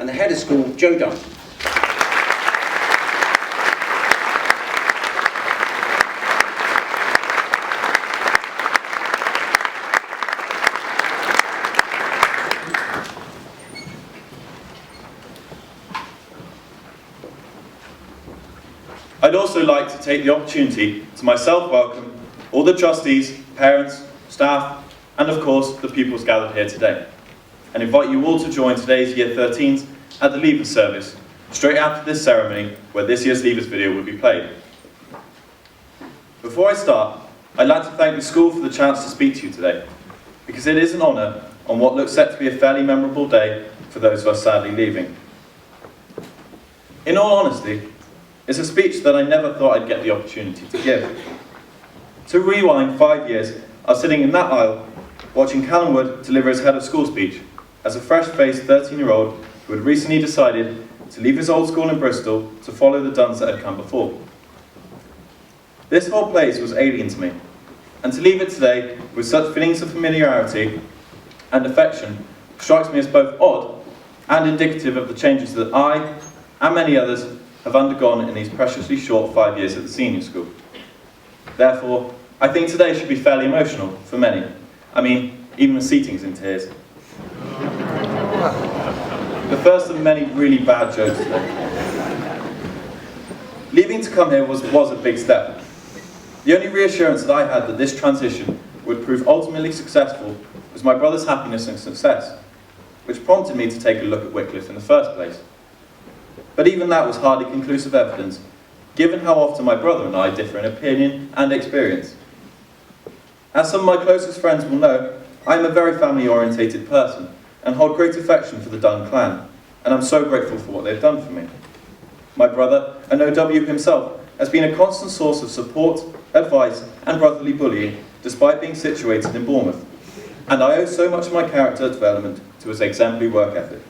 and the head of school, Joe Dunne. I'd also like to take the opportunity to myself welcome all the trustees, parents, staff, and of course the pupils gathered here today, and invite you all to join today's Year 13s at the Leavers service, straight after this ceremony where this year's Leavers video will be played. Before I start, I'd like to thank the school for the chance to speak to you today, because it is an honour on what looks set to be a fairly memorable day for those of us sadly leaving. In all honesty, it's a speech that I never thought I'd get the opportunity to give. To rewind 5 years, I was sitting in that aisle watching Callum Wood deliver his head of school speech as a fresh-faced 13-year-old who had recently decided to leave his old school in Bristol to follow the Dunnes that had come before. This whole place was alien to me, and to leave it today with such feelings of familiarity and affection strikes me as both odd and indicative of the changes that I, and many others, have undergone in these preciously short 5 years at the senior school. Therefore, I think today should be fairly emotional for many. I mean, even the seating's in tears. The first of many really bad jokes today. Leaving to come here was a big step. The only reassurance that I had that this transition would prove ultimately successful was my brother's happiness and success, which prompted me to take a look at Wycliffe in the first place. But even that was hardly conclusive evidence, given how often my brother and I differ in opinion and experience. As some of my closest friends will know, I am a very family-orientated person and hold great affection for the Dunne clan, and I'm so grateful for what they've done for me. My brother, an OW himself, has been a constant source of support, advice and brotherly bullying, despite being situated in Bournemouth, and I owe so much of my character development to his exemplary work ethic.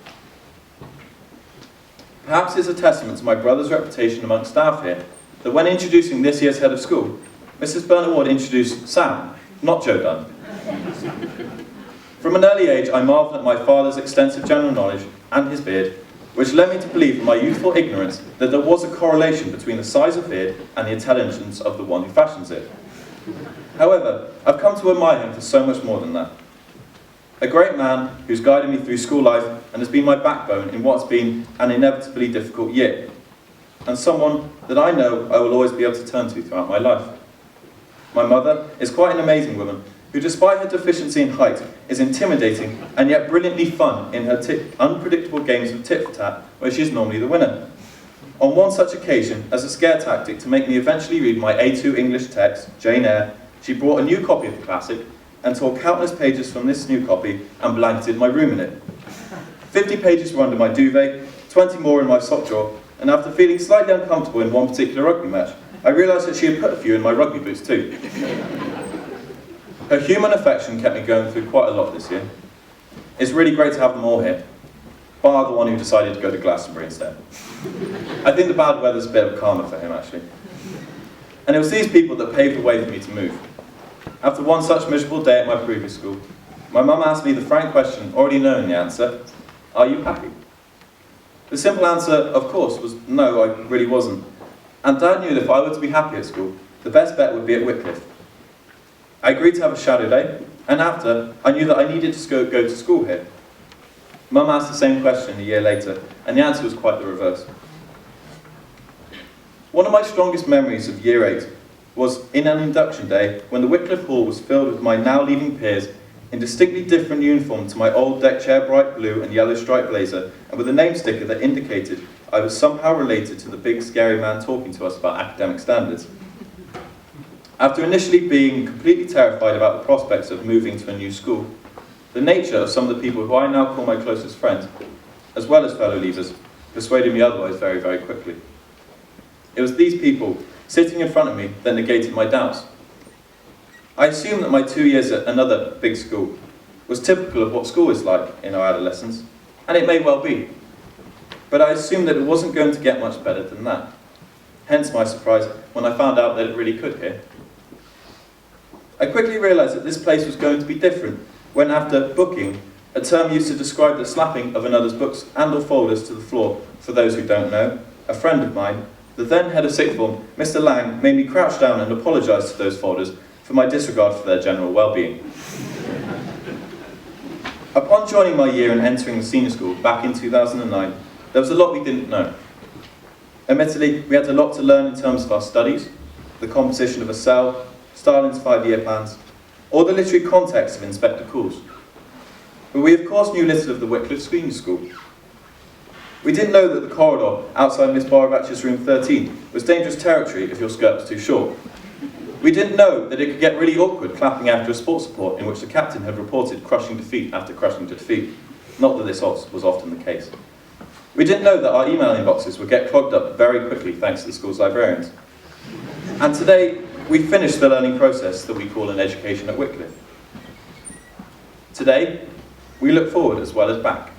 Perhaps it's a testament to my brother's reputation among staff here that when introducing this year's head of school, Mrs. Bernard Ward introduced Sam, not Joe Dunne. From an early age, I marvelled at my father's extensive general knowledge and his beard, which led me to believe in my youthful ignorance that there was a correlation between the size of beard and the intelligence of the one who fashions it. However, I've come to admire him for so much more than that. A great man who's guided me through school life and has been my backbone in what's been an inevitably difficult year, and someone that I know I will always be able to turn to throughout my life. My mother is quite an amazing woman who, despite her deficiency in height, is intimidating and yet brilliantly fun in her unpredictable games of tit-for-tat, where she is normally the winner. On one such occasion, as a scare tactic to make me eventually read my A2 English text, Jane Eyre, she brought a new copy of the classic and tore countless pages from this new copy and blanketed my room in it. 50 pages were under my duvet, 20 more in my sock drawer, and after feeling slightly uncomfortable in one particular rugby match, I realised that she had put a few in my rugby boots too. Her human affection kept me going through quite a lot this year. It's really great to have them all here, bar the one who decided to go to Glastonbury instead. I think the bad weather's a bit of karma for him, actually. And it was these people that paved the way for me to move. After one such miserable day at my previous school, my mum asked me the frank question, already knowing the answer, are you happy? The simple answer, of course, was no, I really wasn't. And Dad knew that if I were to be happy at school, the best bet would be at Wycliffe. I agreed to have a shadow day, and after, I knew that I needed to go to school here. Mum asked the same question a year later, and the answer was quite the reverse. One of my strongest memories of Year 8 was in an induction day when the Wycliffe Hall was filled with my now leaving peers in distinctly different uniform to my old deck chair bright blue and yellow striped blazer, and with a name sticker that indicated I was somehow related to the big scary man talking to us about academic standards. After initially being completely terrified about the prospects of moving to a new school, the nature of some of the people who I now call my closest friends, as well as fellow leavers, persuaded me otherwise very, very quickly. It was these people sitting in front of me that negated my doubts. I assumed that my 2 years at another big school was typical of what school is like in our adolescence, and it may well be. But I assumed that it wasn't going to get much better than that. Hence my surprise when I found out that it really could here. I quickly realised that this place was going to be different when, after booking a term used to describe the slapping of another's books and or folders to the floor. For those who don't know, a friend of mine, the then head of sixth form, Mr. Lang, made me crouch down and apologise to those folders for my disregard for their general well-being. Upon joining my year and entering the senior school back in 2009, there was a lot we didn't know. Admittedly, we had a lot to learn in terms of our studies, the composition of a cell, Stalin's 5-year plans, or the literary context of Inspector Calls. But we of course knew little of the Wycliffe Senior School. We didn't know that the corridor outside Miss Borovach's room 13 was dangerous territory if your skirt was too short. We didn't know that it could get really awkward clapping after a sports report in which the captain had reported crushing defeat after crushing defeat. Not that this was often the case. We didn't know that our email inboxes would get clogged up very quickly thanks to the school's librarians. And today, we finished the learning process that we call an education at Wycliffe. Today, we look forward as well as back.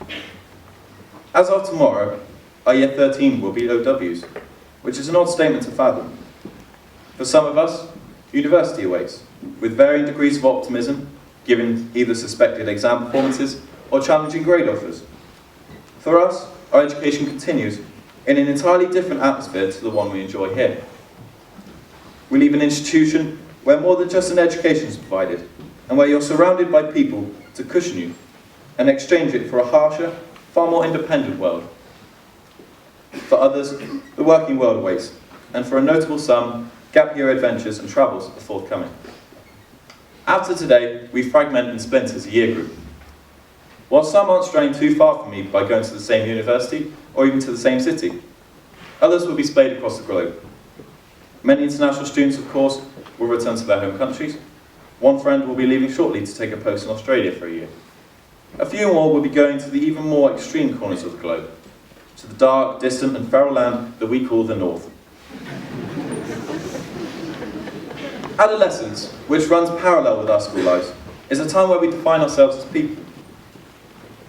As of tomorrow, our year 13 will be OWs, which is an odd statement to fathom. For some of us, university awaits, with varying degrees of optimism, given either suspected exam performances or challenging grade offers. For us, our education continues in an entirely different atmosphere to the one we enjoy here. We leave an institution where more than just an education is provided, and where you're surrounded by people to cushion you, and exchange it for a harsher, far more independent world. For others, the working world awaits, and for a notable sum, gap year adventures and travels are forthcoming. After today, we fragment and splinter as a year group. While some aren't straying too far from me by going to the same university, or even to the same city, others will be splayed across the globe. Many international students, of course, will return to their home countries. One friend will be leaving shortly to take a post in Australia for a year. A few more will be going to the even more extreme corners of the globe, to the dark, distant and feral land that we call the North. Adolescence, which runs parallel with our school lives, is a time where we define ourselves as people.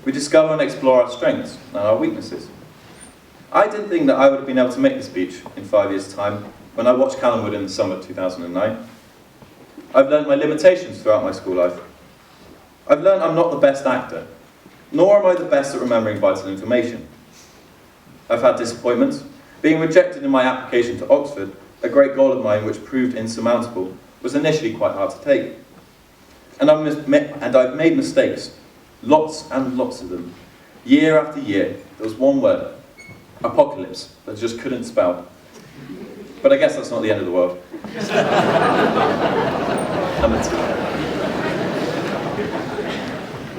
We discover and explore our strengths and our weaknesses. I didn't think that I would have been able to make this speech in 5 years' time when I watched Callum Wood in the summer of 2009. I've learned my limitations throughout my school life. I've learned I'm not the best actor, nor am I the best at remembering vital information. I've had disappointments. Being rejected in my application to Oxford, a great goal of mine which proved insurmountable, was initially quite hard to take. And I've made mistakes, lots and lots of them. Year after year, there was one word, apocalypse, that I just couldn't spell. But I guess that's not the end of the world.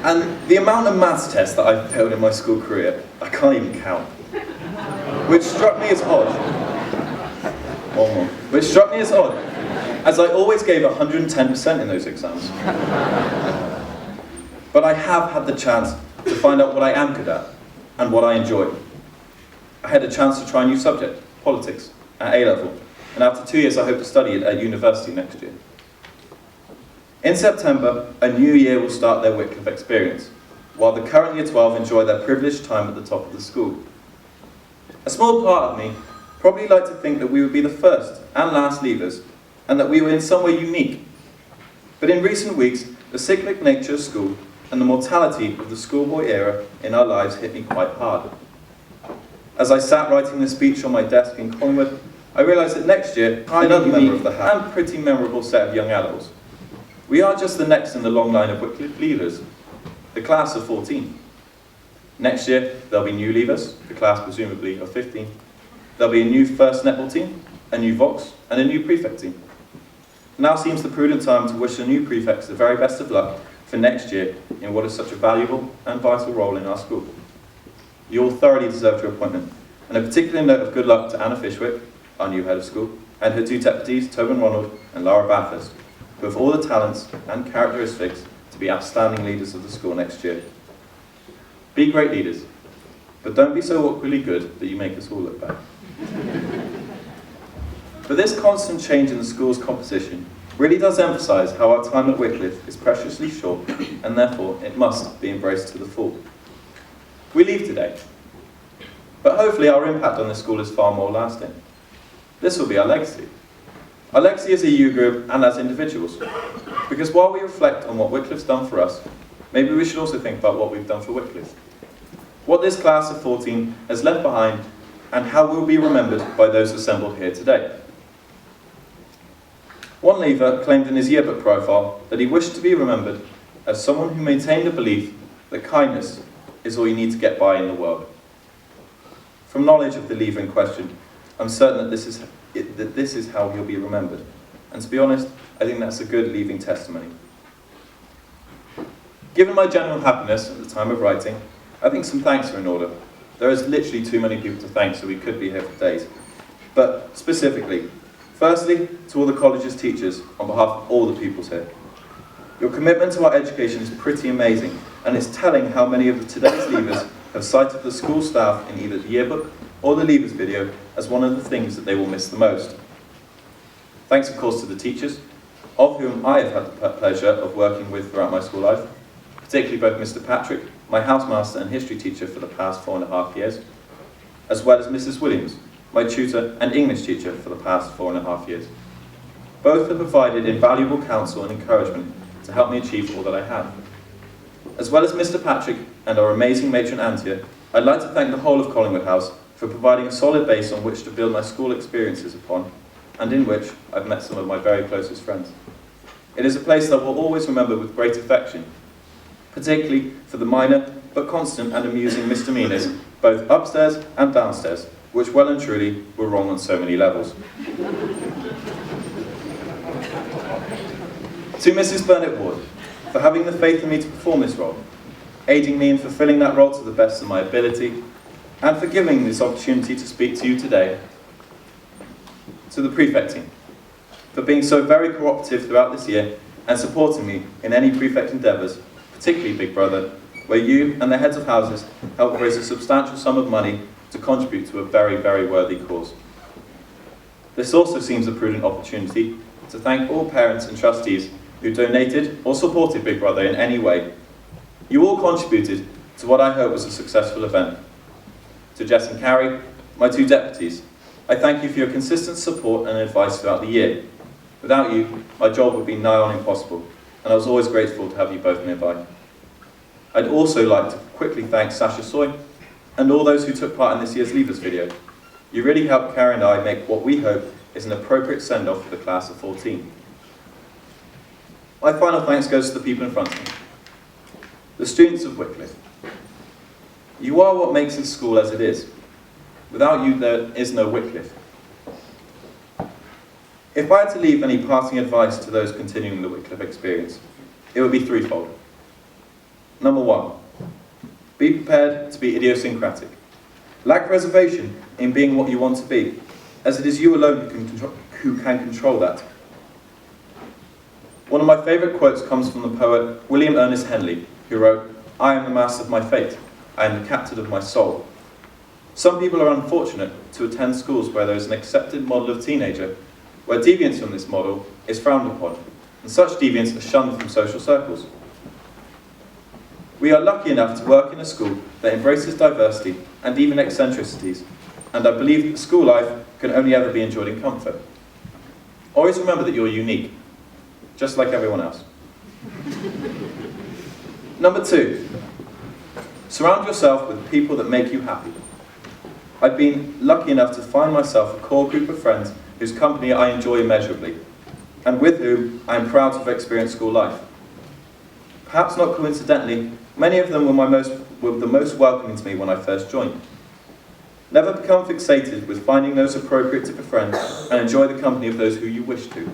And the amount of maths tests that I've failed in my school career, I can't even count. Which struck me as odd. One more. Which struck me as odd, as I always gave 110% in those exams. But I have had the chance to find out what I am good at, and what I enjoy. I had a chance to try a new subject, politics, at A-level, and after 2 years I hope to study it at university next year. In September, a new year will start their Wycliffe experience, while the current Year 12 enjoy their privileged time at the top of the school. A small part of me probably like to think that we would be the first and last leavers, and that we were in some way unique. But in recent weeks, the cyclic nature of school and the mortality of the schoolboy era in our lives hit me quite hard. As I sat writing this speech on my desk in Collingwood, I realised that next year, another member of the House and pretty memorable set of young adults. We are just the next in the long line of Wycliffe leavers, the class of 14. Next year, there'll be new leavers, the class presumably of 15. There'll be a new first netball team, a new Vox, and a new prefect team. Now seems the prudent time to wish the new prefects the very best of luck for next year in what is such a valuable and vital role in our school. You all thoroughly deserve your appointment, and a particular note of good luck to Anna Fishwick, our new head of school, and her 2 deputies, Tobin Ronald and Laura Bathurst, who have all the talents and characteristics to be outstanding leaders of the school next year. Be great leaders, but don't be so awkwardly good that you make us all look bad. But this constant change in the school's composition really does emphasise how our time at Wycliffe is preciously short, and therefore it must be embraced to the full. We leave today, but hopefully our impact on this school is far more lasting. This will be our legacy. Our legacy as a U group and as individuals, because while we reflect on what Wycliffe's done for us, maybe we should also think about what we've done for Wycliffe. What this class of 14 has left behind, and how we'll be remembered by those assembled here today. One leaver claimed in his yearbook profile that he wished to be remembered as someone who maintained the belief that kindness is all you need to get by in the world. From knowledge of the leaver in question, I'm certain that this is how he'll be remembered. And to be honest, I think that's a good leaving testimony. Given my general happiness at the time of writing, I think some thanks are in order. There is literally too many people to thank, so we could be here for days. But specifically, firstly, to all the college's teachers, on behalf of all the pupils here. Your commitment to our education is pretty amazing, and it's telling how many of today's leavers have cited the school staff in either the yearbook or the leavers video as one of the things that they will miss the most. Thanks, of course, to the teachers, of whom I have had the pleasure of working with throughout my school life, particularly both Mr. Patrick, my housemaster and history teacher for the past 4.5 years, as well as Mrs. Williams, my tutor and English teacher for the past 4.5 years. Both have provided invaluable counsel and encouragement to help me achieve all that I have. As well as Mr. Patrick and our amazing matron Antia, I'd like to thank the whole of Collingwood House for providing a solid base on which to build my school experiences upon, and in which I've met some of my very closest friends. It is a place that I will always remember with great affection, particularly for the minor but constant and amusing misdemeanours, both upstairs and downstairs, which well and truly were wrong on so many levels. To Mrs. Burnett Ward, for having the faith in me to perform this role, aiding me in fulfilling that role to the best of my ability, and for giving me this opportunity to speak to you today. To the prefect team, for being so very cooperative throughout this year and supporting me in any prefect endeavours, particularly Big Brother, where you and the heads of houses helped raise a substantial sum of money to contribute to a very, very worthy cause. This also seems a prudent opportunity to thank all parents and trustees who donated or supported Big Brother in any way. You all contributed to what I hope was a successful event. To Jess and Carrie, my two deputies, I thank you for your consistent support and advice throughout the year. Without you, my job would be nigh on impossible, and I was always grateful to have you both nearby. I'd also like to quickly thank Sasha Soy and all those who took part in this year's Leavers video. You really helped Carrie and I make what we hope is an appropriate send-off for the class of 14. My final thanks goes to the people in front of me, the students of Wycliffe. You are what makes this school as it is. Without you, there is no Wycliffe. If I had to leave any parting advice to those continuing the Wycliffe experience, it would be threefold. Number one, be prepared to be idiosyncratic. Lack reservation in being what you want to be, as it is you alone who can control that. One of my favourite quotes comes from the poet William Ernest Henley, who wrote, "I am the master of my fate, I am the captain of my soul." Some people are unfortunate to attend schools where there is an accepted model of teenager, where deviance from this model is frowned upon, and such deviance is shunned from social circles. We are lucky enough to work in a school that embraces diversity and even eccentricities, and I believe that school life can only ever be enjoyed in comfort. Always remember that you're unique, just like everyone else. Number two, surround yourself with people that make you happy. I've been lucky enough to find myself a core group of friends whose company I enjoy immeasurably, and with whom I am proud to have experienced school life. Perhaps not coincidentally, many of them were the most welcoming to me when I first joined. Never become fixated with finding those appropriate to befriend, and enjoy the company of those who you wish to.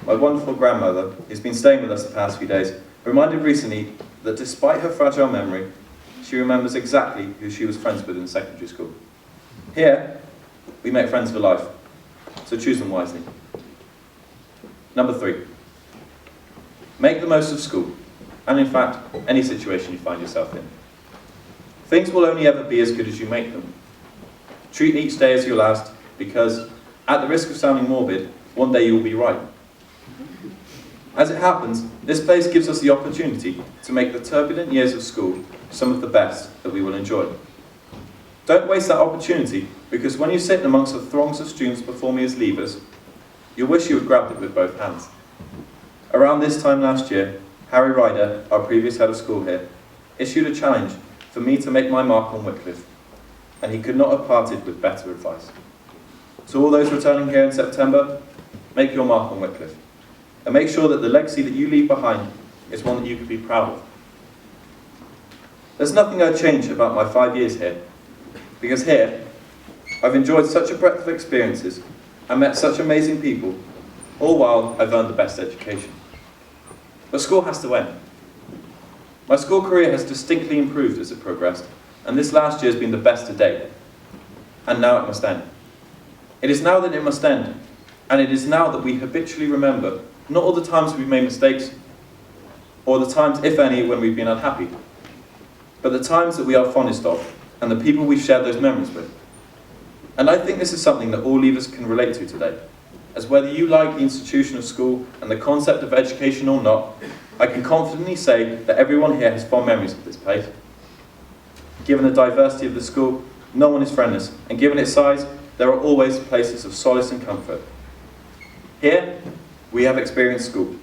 My wonderful grandmother, who's been staying with us the past few days, reminded recently that despite her fragile memory, she remembers exactly who she was friends with in secondary school. Here, we make friends for life, so choose them wisely. Number three, make the most of school, and in fact, any situation you find yourself in. Things will only ever be as good as you make them. Treat each day as your last, because, at the risk of sounding morbid, one day you will be right. As it happens, this place gives us the opportunity to make the turbulent years of school some of the best that we will enjoy. Don't waste that opportunity, because when you sit amongst the throngs of students before me as leavers, you'll wish you had grabbed it with both hands. Around this time last year, Harry Ryder, our previous head of school here, issued a challenge for me to make my mark on Wycliffe, and he could not have parted with better advice. To all those returning here in September, make your mark on Wycliffe, and make sure that the legacy that you leave behind is one that you can be proud of. There's nothing I'd change about my 5 years here, because here, I've enjoyed such a breadth of experiences and met such amazing people, all while I've earned the best education. But school has to end. My school career has distinctly improved as it progressed, and this last year has been the best to date. And now it must end. It is now that it must end, and it is now that we habitually remember not all the times we've made mistakes, or the times, if any, when we've been unhappy, but the times that we are fondest of, and the people we've shared those memories with. And I think this is something that all leavers can relate to today, as whether you like the institution of school and the concept of education or not, I can confidently say that everyone here has fond memories of this place. Given the diversity of the school, no one is friendless, and given its size, there are always places of solace and comfort. Here, we have experienced school,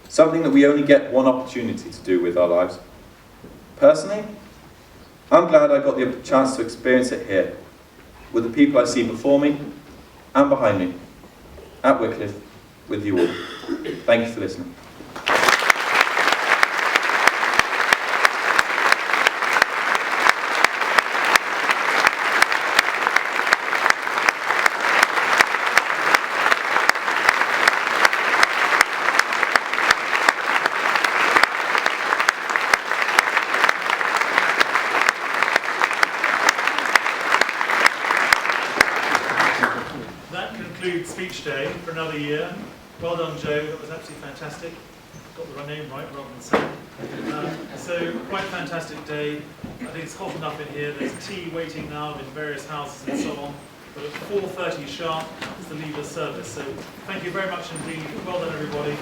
something that we only get one opportunity to do with our lives. Personally, I'm glad I got the chance to experience it here, with the people I see before me and behind me, at Wycliffe, with you all. Thank you for listening. Speech day for another year. Well done, Joe. That was absolutely fantastic. Got the name right rather than Sam. So quite a fantastic day. I think it's hot enough in here. There's tea waiting now in various houses and so on. But at 4:30 sharp is the leavers service. So thank you very much indeed. Well done, everybody.